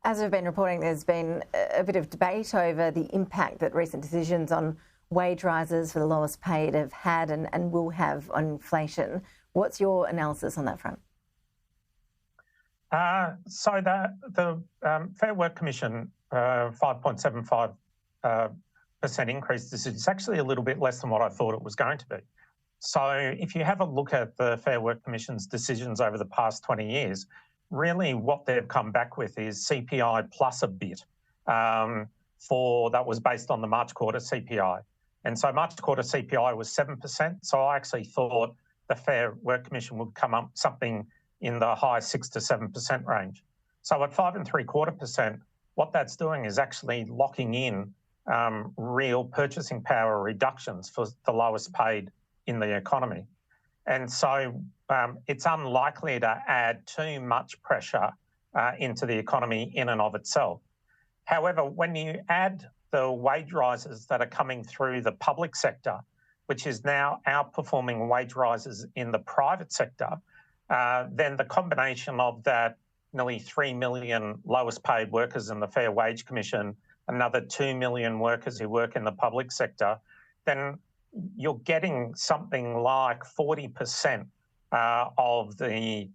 As we've been reporting, there's been a bit of debate over the impact that recent decisions on wage rises for the lowest paid have had and will have on inflation. What's your analysis on that front? So the Fair Work Commission 5.75% increase, this is actually a little bit less than what I thought it was going to be. So if you have a look at the Fair Work Commission's decisions over the past 20 years, really what they've come back with is CPI plus a bit that was based on the March quarter CPI. And so March quarter CPI was 7%. So I actually thought the Fair Work Commission would come up something in the high 6 to 7% range. So at 5.75%, what that's doing is actually locking in real purchasing power reductions for the lowest paid in the economy. And so it's unlikely to add too much pressure into the economy in and of itself. However, when you add the wage rises that are coming through the public sector, which is now outperforming wage rises in the private sector, then the combination of that nearly 3 million lowest paid workers in the Fair Wage Commission, another 2 million workers who work in the public sector, then you're getting something like 40% of the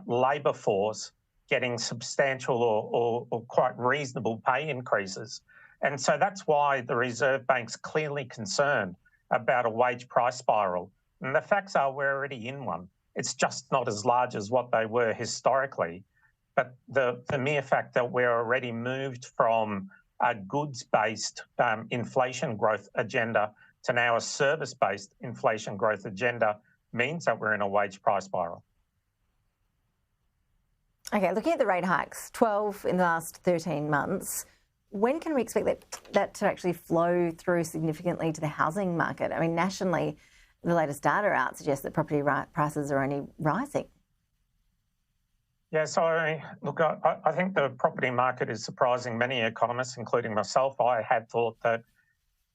labour force getting substantial or quite reasonable pay increases. And so that's why the Reserve Bank's clearly concerned about a wage price spiral. And the facts are we're already in one. It's just not as large as what they were historically. But the mere fact that we're already moved from a goods-based inflation growth agenda to now a service-based inflation growth agenda means that we're in a wage price spiral. Okay, looking at the rate hikes, 12 in the last 13 months, when can we expect that to actually flow through significantly to the housing market? I mean, nationally, the latest data out suggests that property prices are only rising. Yeah, so look, I think the property market is surprising many economists, including myself. I had thought that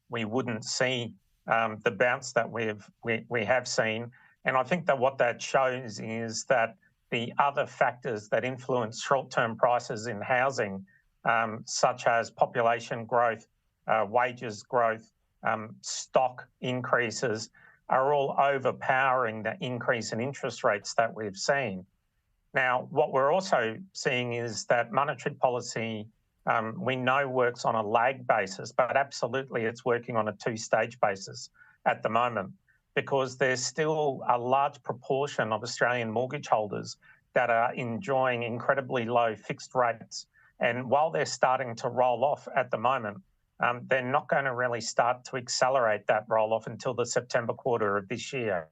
we wouldn't see the bounce that we have seen. And I think that what that shows is that the other factors that influence short-term prices in housing, such as population growth, wages growth, stock increases, are all overpowering the increase in interest rates that we've seen. Now, what we're also seeing is that monetary policy, we know works on a lag basis, but absolutely it's working on a two-stage basis at the moment, because there's still a large proportion of Australian mortgage holders that are enjoying incredibly low fixed rates. And while they're starting to roll off at the moment, they're not going to really start to accelerate that roll-off until the September quarter of this year.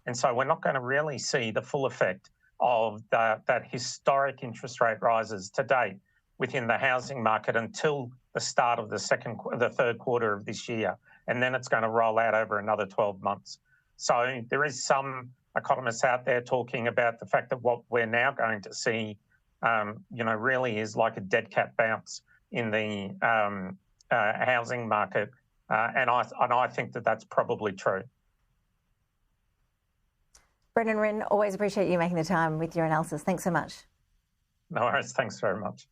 And so we're not going to really see the full effect of that historic interest rate rises to date within the housing market until the start of the third quarter of this year. And then it's going to roll out over another 12 months. So there is some economists out there talking about the fact that what we're now going to see, really is like a dead cat bounce in the housing market. And I think that that's probably true. Brendan Rynne, always appreciate you making the time with your analysis. Thanks so much. No worries. Thanks very much.